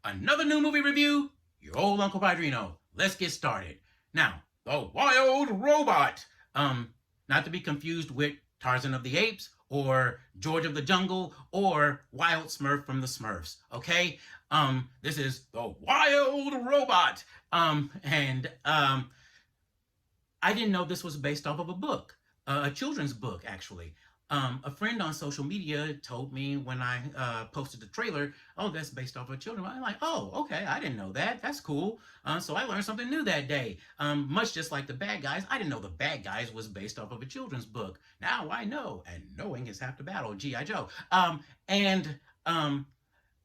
Another new movie review. Your old Uncle Padrino. Let's get started. Now, The Wild Robot. Not to be confused with Tarzan of the Apes or George of the Jungle or Wild Smurf from the Smurfs. Okay? This is The Wild Robot. And I didn't know this was based off of a book, a children's book, actually. A friend on social media told me when I posted the trailer, oh, that's based off of children. I'm like, oh, okay, I didn't know that. That's cool. So I learned something new that day. Much just like The Bad Guys, I didn't know The Bad Guys was based off of a children's book. Now I know, and knowing is half the battle, G.I. Joe. And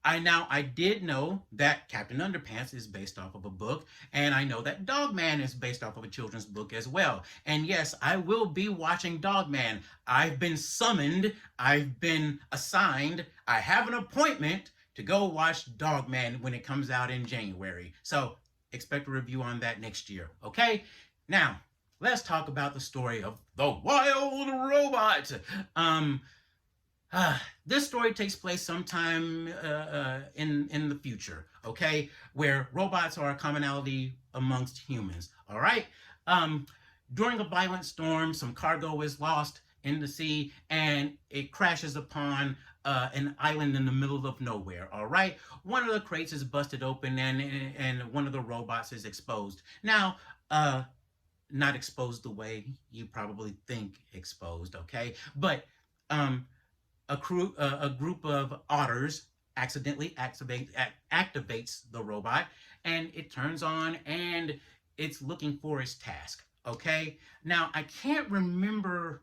I did know that Captain Underpants is based off of a book, and I know that Dogman is based off of a children's book as well. And yes, I will be watching Dogman. I've been summoned, I've been assigned, I have an appointment to go watch Dogman when it comes out in January. So expect a review on that next year. Okay? Now, let's talk about the story of the Wild Robot. This story takes place sometime in the future, okay, where robots are a commonality amongst humans. All right. During a violent storm, some cargo is lost in the sea, and it crashes upon an island in the middle of nowhere. All right. One of the crates is busted open, and one of the robots is exposed. Now, not exposed the way you probably think exposed, okay, but a group of otters accidentally activates the robot, and it turns on, and it's looking for its task. Okay, now I can't remember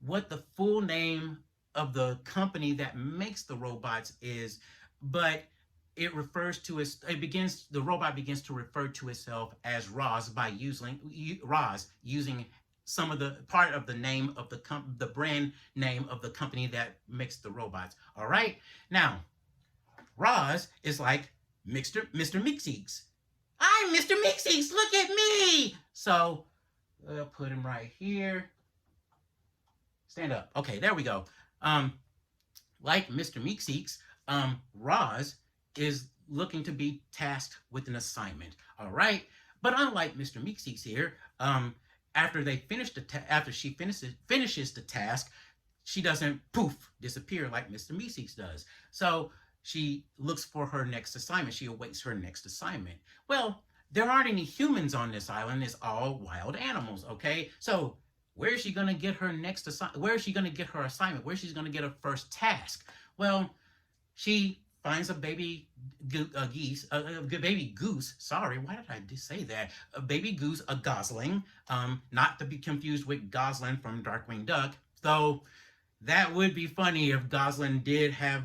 what the full name of the company that makes the robots is, but the robot begins to refer to itself as Roz by using some of the part of the name of the brand name of the company that makes the robots. All right. Now, Roz is like Mr. Meeseeks. I'm Mr. Meeseeks. Look at me. So I'll put him right here. Stand up. Okay, there we go. Like Mr. Meeseeks, Roz is looking to be tasked with an assignment. All right. But unlike Mr. Meeseeks here, after she finishes the task, she doesn't poof disappear like Mr. Meeseeks does. So she looks for her next assignment. She awaits her next assignment. Well, there aren't any humans on this island. It's all wild animals. Okay, so where is she gonna get her next assignment? Where is she gonna get her assignment? Where she's gonna get her first task? Well, she finds a baby baby goose. Sorry, why did I just say that? A baby goose, a gosling, not to be confused with Goslin from Darkwing Duck. Though that would be funny if Goslin did have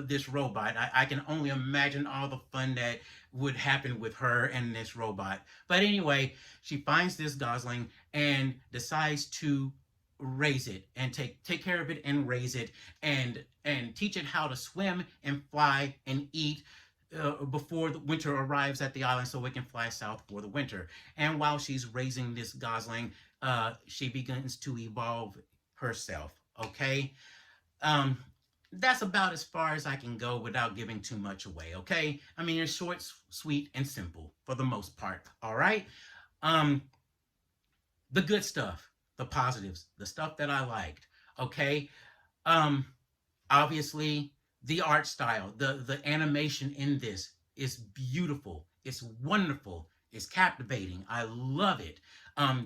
this robot. I can only imagine all the fun that would happen with her and this robot. But anyway, she finds this gosling and decides to raise it and take care of it and raise it and teach it how to swim and fly and eat before the winter arrives at the island so it can fly south for the winter. And while she's raising this gosling, she begins to evolve herself. Okay. That's about as far as I can go without giving too much away. Okay. I mean, it's short, sweet, and simple for the most part. All right. The good stuff, the positives, the stuff that I liked. Okay. Um, Obviously, the art style, the animation in this is beautiful. It's wonderful. It's captivating. I love it.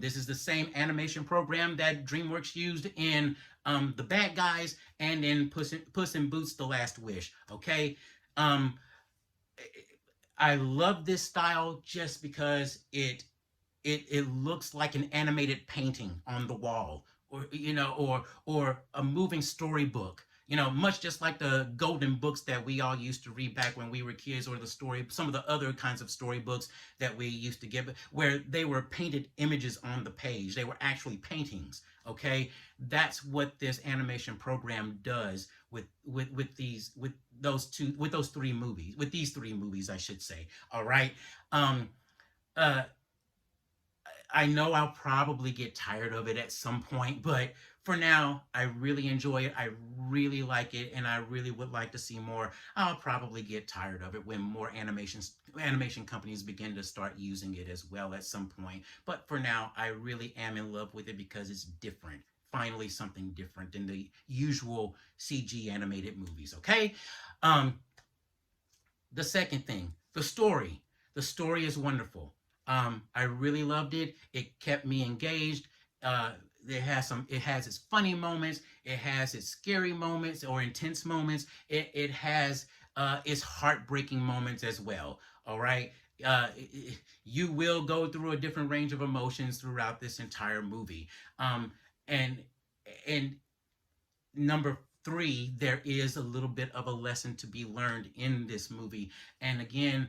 This is the same animation program that DreamWorks used in The Bad Guys and in Puss in Boots: The Last Wish. Okay. Um, I love this style just because it looks like an animated painting on the wall, or a moving storybook. Much just like the golden books that we all used to read back when we were kids, or some of the other kinds of storybooks that we used to get, where they were painted images on the page. They were actually paintings. Okay, that's what this animation program does with those three movies, with these three movies, I should say. All right. Um, uh, I know I'll probably get tired of it at some point, but for now, I really enjoy it. I really like it, and I really would like to see more. I'll probably get tired of it when more animation companies begin to start using it as well at some point. But for now, I really am in love with it because it's different. Finally, something different than the usual CG animated movies. Okay. Um, the second thing, the story. The story is wonderful. I really loved it. It kept me engaged. Uh, it has its funny moments. It has its scary moments or intense moments. It has its heartbreaking moments as well. All right. You will go through a different range of emotions throughout this entire movie. Um, and and number three, there is a little bit of a lesson to be learned in this movie. And again,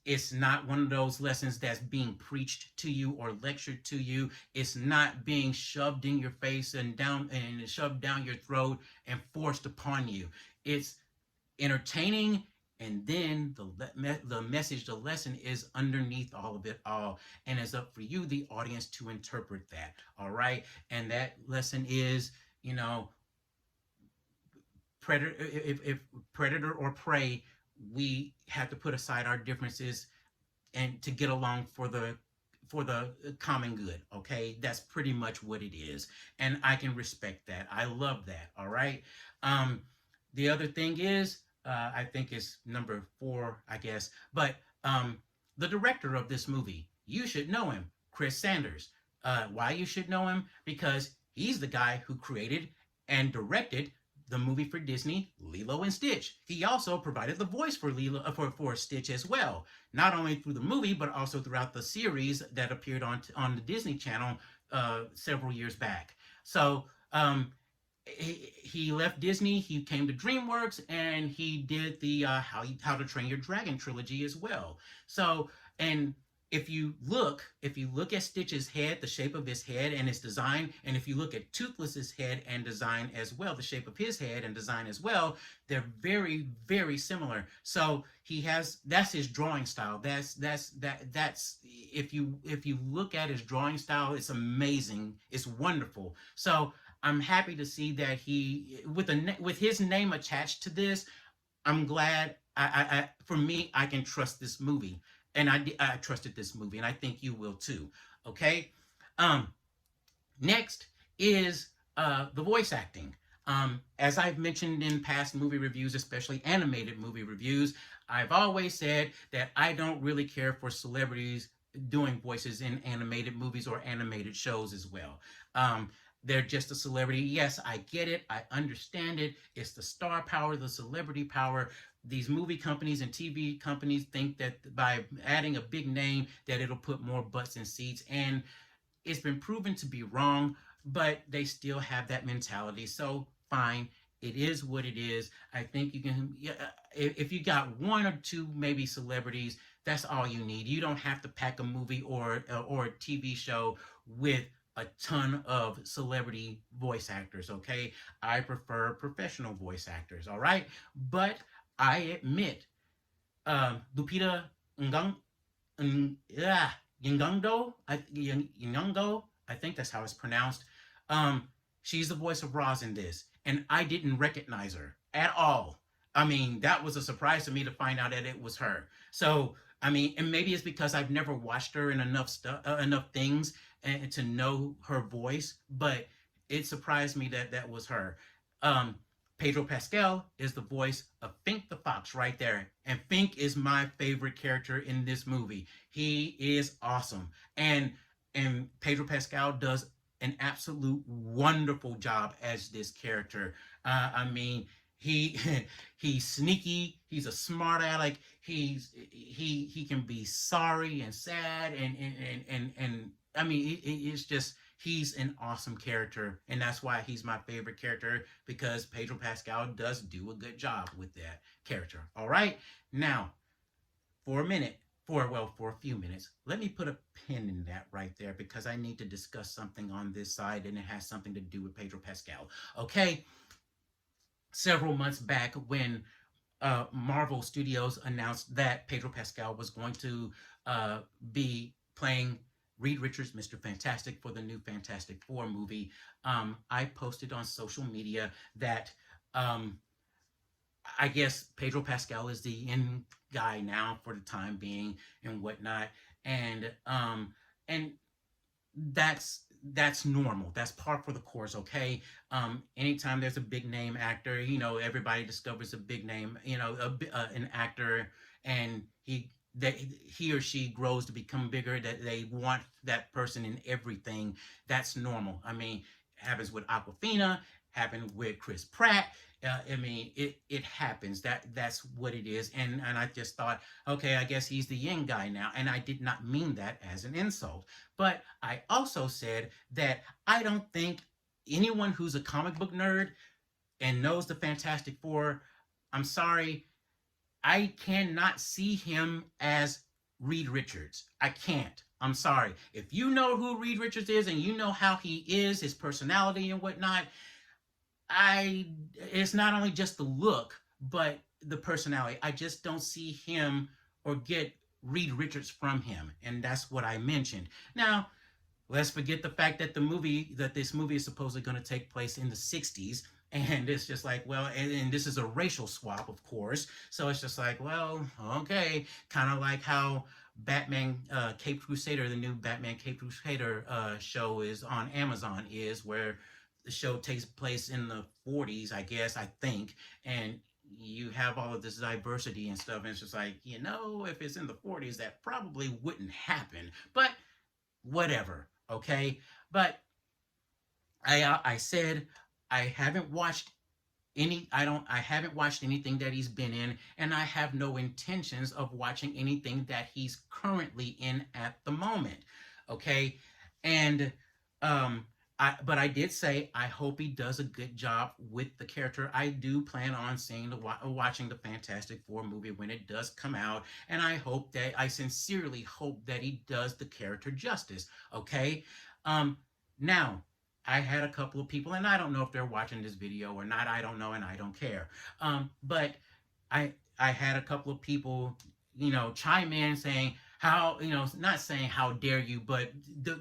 it's not one of those lessons that's being preached to you or lectured to you. It's not being shoved in your face and down and shoved down your throat and forced upon you. It's entertaining, and then the message, the lesson is underneath all of it all, and it's up for you, the audience, to interpret that. All right, and that lesson is, you know, predator, if predator or prey, we have to put aside our differences and to get along for the common good. Okay, that's pretty much what it is, and I can respect that. I love that. All right. um the other thing is, I think it's number four, I guess, but the director of this movie, you should know him, Chris Sanders. Why you should know him? Because he's the guy who created and directed the movie for Disney, Lilo and Stitch. He also provided the voice for Lilo for Stitch as well, not only through the movie but also throughout the series that appeared on the Disney Channel several years back. So he left Disney. He came to DreamWorks, and he did the How to Train Your Dragon trilogy as well. So, and if you look at Stitch's head, the shape of his head and its design, and if you look at Toothless's head and design as well, the shape of his head and design as well, they're very, very similar. So he has, that's his drawing style. That's if you look at his drawing style, it's amazing. It's wonderful. So I'm happy to see that he, with his name attached to this, I'm glad. For me, I can trust this movie, and I trusted this movie, and I think you will too. Okay. Um, Next is the voice acting. As I've mentioned in past movie reviews, especially animated movie reviews, I've always said that I don't really care for celebrities doing voices in animated movies or animated shows as well. They're just a celebrity. Yes, I get it. I understand it. It's the star power, the celebrity power. These movie companies and TV companies think that by adding a big name that it'll put more butts in seats, and it's been proven to be wrong, but they still have that mentality. So fine, it is what it is. I think you can, yeah, if you got one or two maybe celebrities, that's all you need. You don't have to pack a movie or a TV show with a ton of celebrity voice actors. Okay, I prefer professional voice actors. All right, but I admit, Lupita Ngang, yeah, Nyong'o, I think that's how it's pronounced. Um, she's the voice of Roz in this, and I didn't recognize her at all. I mean, that was a surprise to me to find out that it was her. So, I mean, and maybe it's because I've never watched her in enough things, and to know her voice, but it surprised me that that was her. Um, Pedro Pascal is the voice of Fink the Fox right there. And Fink is my favorite character in this movie. He is awesome. And Pedro Pascal does an absolute wonderful job as this character. I mean, he he's sneaky. He's a smart aleck. He can be sorry and sad and I mean, it's just, he's an awesome character, and that's why he's my favorite character, because Pedro Pascal does do a good job with that character. All right, now for a minute, for a few minutes, let me put a pin in that right there, because I need to discuss something on this side, and it has something to do with Pedro Pascal. Okay, several months back when Marvel Studios announced that Pedro Pascal was going to be playing Reed Richards, Mr. Fantastic, for the new Fantastic Four movie. I posted on social media that um, I guess Pedro Pascal is the in guy now for the time being and whatnot, and and that's normal. That's par for the course. Okay. Anytime there's a big name actor, everybody discovers a big name, an actor, and he or she grows to become bigger. That they want that person in everything. That's normal. I mean, happens with Aquafina, happened with Chris Pratt. I mean, it happens. That's what it is. And I just thought, okay, I guess he's the yin guy now. And I did not mean that as an insult. But I also said that I don't think anyone who's a comic book nerd and knows the Fantastic Four, I'm sorry, I cannot see him as Reed Richards. I can't. I'm sorry. If you know who Reed Richards is and you know how he is, his personality and whatnot, it's not only just the look, but the personality. I just don't see him or get Reed Richards from him, and that's what I mentioned. Now, let's forget the fact that this movie is supposedly going to take place in the 60s, and it's just like, well, and this is a racial swap, of course, so it's just like, well, okay, kind of like how Batman Cape Crusader, the new Batman Cape Crusader show is on Amazon, is where the show takes place in the 40s, I guess, I think, and you have all of this diversity and stuff, and it's just like, if it's in the 40s, that probably wouldn't happen, but whatever, okay? But I said I haven't watched I haven't watched anything that he's been in, and I have no intentions of watching anything that he's currently in at the moment, okay? And but I did say I hope he does a good job with the character. I do plan on watching the Fantastic Four movie when it does come out, and I sincerely hope that he does the character justice. Okay, now I had a couple of people, and I don't know if they're watching this video or not. I don't know, and I don't care. But I had a couple of people, chime in saying how, not saying how dare you, but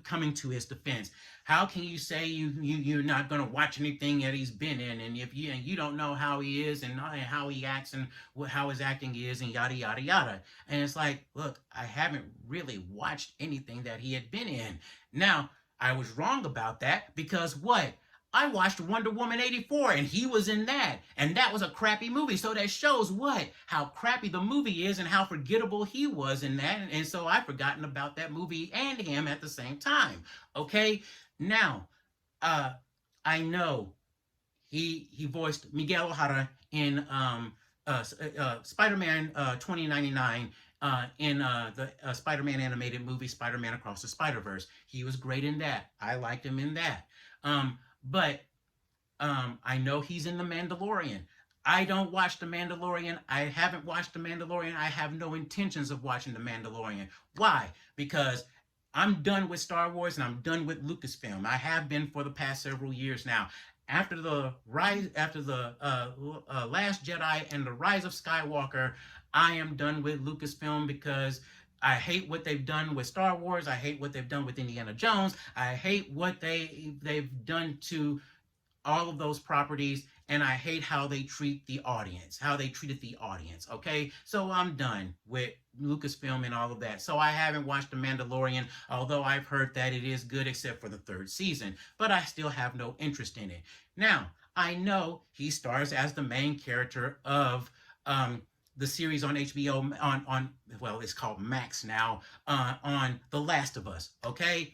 coming to his defense. How can you say you're not going to watch anything that he's been in, and if you don't know how he is and how he acts and how his acting is and yada yada yada? And it's like, look, I haven't really watched anything that he had been in. Now, I was wrong about that because what? I watched Wonder Woman 84 and he was in that. And that was a crappy movie. So that shows what? How crappy the movie is and how forgettable he was in that. And so I've forgotten about that movie and him at the same time. Okay? Now, I know he voiced Miguel O'Hara in Spider-Man 2099 in the Spider-Man animated movie Spider-Man Across the Spider-Verse. He was great in that. I liked him in that. But I know he's in The Mandalorian. I don't watch The Mandalorian. I haven't watched The Mandalorian. I have no intentions of watching The Mandalorian. Why? Because I'm done with Star Wars and I'm done with Lucasfilm. I have been for the past several years now. After the Last Jedi and the Rise of Skywalker, I am done with Lucasfilm because I hate what they've done with Star Wars. I hate what they've done with Indiana Jones. I hate what they've done to all of those properties, and I hate how they treat the audience, how they treated the audience, okay? So I'm done with Lucasfilm and all of that. So I haven't watched The Mandalorian, although I've heard that it is good except for the 3rd season, but I still have no interest in it. Now, I know he stars as the main character of the series on HBO well, it's called Max now, on The Last of Us, okay?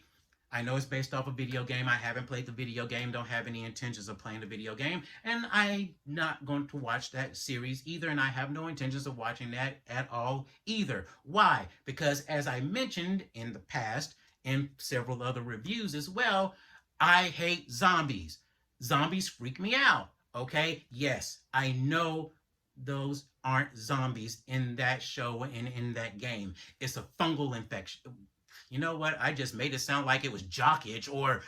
I know it's based off a video game. I haven't played the video game, don't have any intentions of playing the video game, and I'm not going to watch that series either, and I have no intentions of watching that at all either. Why? Because as I mentioned in the past, in several other reviews as well, I hate zombies. Zombies freak me out, okay? Yes, I know those aren't zombies in that show and in that game. It's a fungal infection. You know what? I just made it sound like it was jock itch or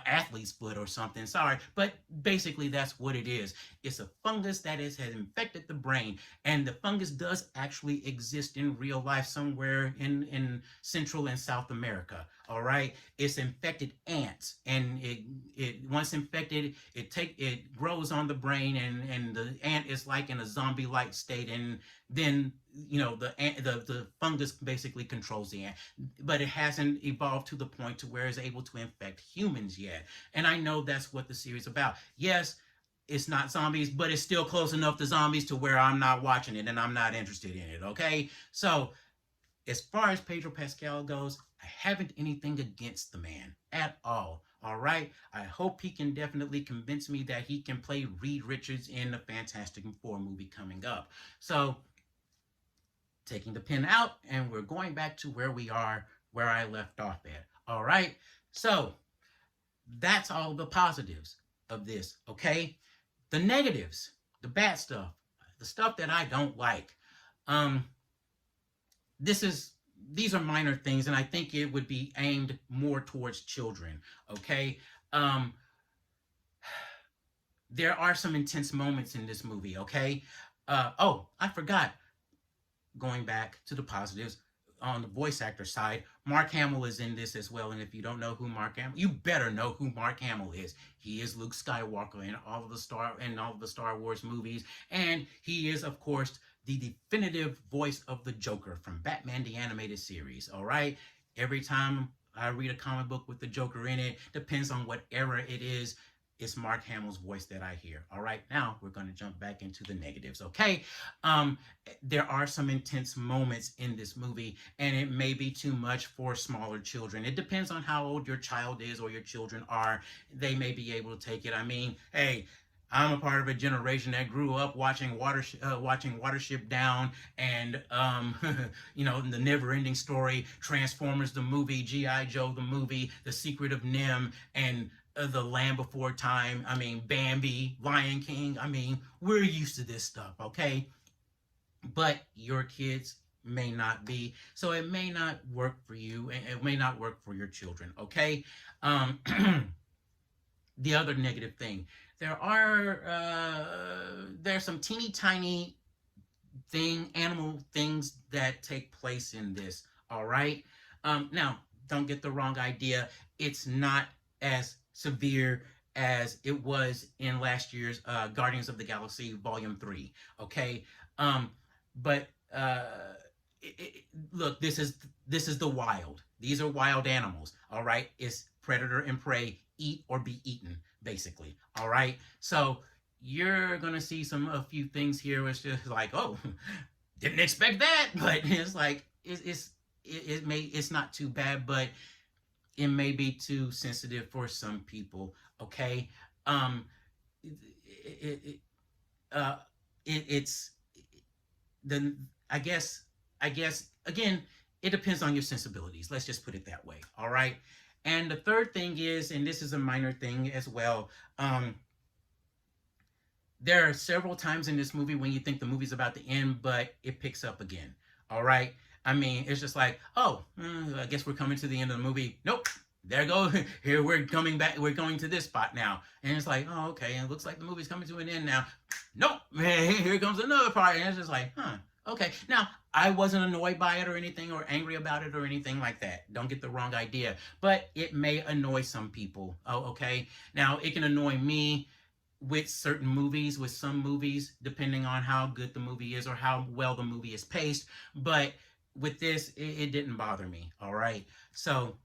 athlete's foot or something. Sorry, but basically that's what it is. It's a fungus that has infected the brain, and the fungus does actually exist in real life somewhere in Central and South America. All right, it's infected ants, and it once infected, it grows on the brain, and the ant is like in a zombie like state, and then the fungus basically controls the ant, but it hasn't evolved to the point to where it's able to infect humans yet. And I know that's what the series is about. Yes, it's not zombies, but it's still close enough to zombies to where I'm not watching it and I'm not interested in it. Okay, so as far as Pedro Pascal goes, I haven't anything against the man at all. All right. I hope he can definitely convince me that he can play Reed Richards in the Fantastic Four movie coming up. So, taking the pen out, and we're going back to where I left off at. All right. So, that's all the positives of this. Okay. The negatives, the bad stuff, the stuff that I don't like. Um, this is these are minor things, and I think it would be aimed more towards children. Okay, um, there are some intense moments in this movie. Okay, oh, I forgot. Going back to the positives, on the voice actor side, Mark Hamill is in this as well. And if you don't know who Mark Hamill, you better know who Mark Hamill is. He is Luke Skywalker in all of the Star Wars movies, and he is, of course, the definitive voice of the Joker from Batman the Animated Series. All right, every time I read a comic book with the Joker in it, depends on what era it is, it's Mark Hamill's voice that I hear. All right, now we're going to jump back into the negatives. Okay, um, there are some intense moments in this movie, and it may be too much for smaller children. It depends on how old your child is or your children are. They may be able to take it. I mean, hey, I'm a part of a generation that grew up watching Watership Down, and the Never-Ending Story, Transformers the movie, GI Joe the movie, The Secret of Nim, and The Land Before Time. I mean, Bambi, Lion King. I mean, we're used to this stuff, okay? But your kids may not be, so it may not work for you, and it may not work for your children, okay? Um, the other negative thing, there's some teeny tiny animal things that take place in this. All right. Now, don't get the wrong idea. It's not as severe as it was in last year's Guardians of the Galaxy Volume 3. Okay. But look, this is the wild. These are wild animals. All right. It's predator and prey, eat or be eaten, basically. All right. So you're gonna see a few things here where it's just like, oh, didn't expect that, but it's like it's not too bad, but it may be too sensitive for some people. Okay, it, it, uh, it's the I guess again, it depends on your sensibilities. Let's just put it that way. All right. And the third thing is, and this is a minor thing as well, there are several times in this movie when you think the movie's about to end, but it picks up again. All right. I mean, it's just like, oh, I guess we're coming to the end of the movie. Nope. There go. Here we're coming back. We're going to this spot now. And it's like, oh, okay. It looks like the movie's coming to an end now. Nope. Here comes another part. And it's just like, huh. Okay. Now, I wasn't annoyed by it or anything, or angry about it or anything like that. Don't get the wrong idea. But it may annoy some people. Oh, okay. Now, it can annoy me with some movies, depending on how good the movie is or how well the movie is paced. But with this, it didn't bother me. All right. So,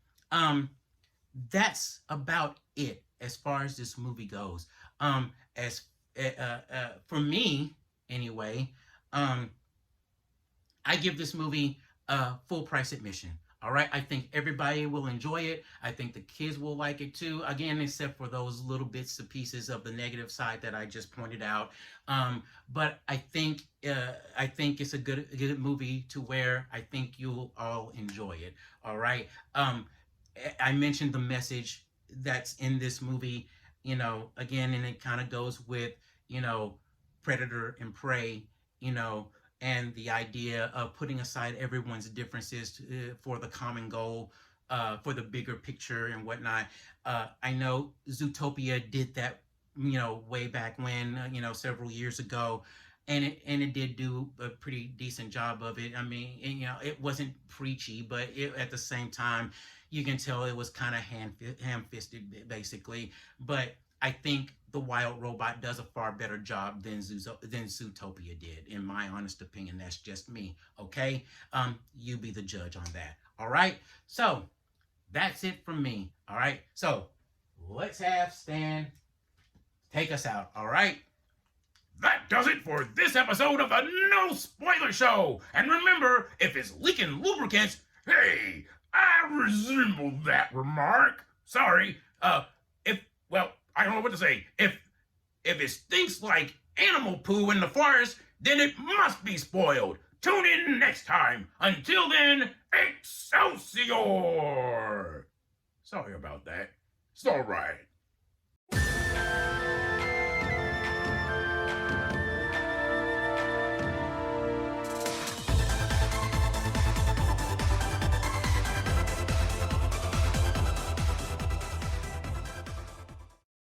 that's about it as far as this movie goes. As For me, anyway, I give this movie a full price admission. All right, I think everybody will enjoy it. I think the kids will like it too. Again, except for those little bits and pieces of the negative side that I just pointed out. But I think it's a good movie to where I think you'll all enjoy it. All right. I mentioned the message that's in this movie. Again, and it kind of goes with predator and prey. And the idea of putting aside everyone's differences for the common goal for the bigger picture and whatnot. I know Zootopia did that, way back when, several years ago, and it did do a pretty decent job of it. I mean, and, it wasn't preachy, but at the same time, you can tell it was kind of ham-fisted, basically. But I think the Wild Robot does a far better job than Zootopia did, in my honest opinion. That's just me. Okay, you be the judge on that. All right. So that's it from me. All right. So let's have Stan take us out. All right. That does it for this episode of the No Spoiler Show. And remember, if it's leaking lubricants, hey, I resemble that remark. Sorry. I don't know what to say. If it stinks like animal poo in the forest, then it must be spoiled. Tune in next time. Until then, Excelsior! Sorry about that. It's all right.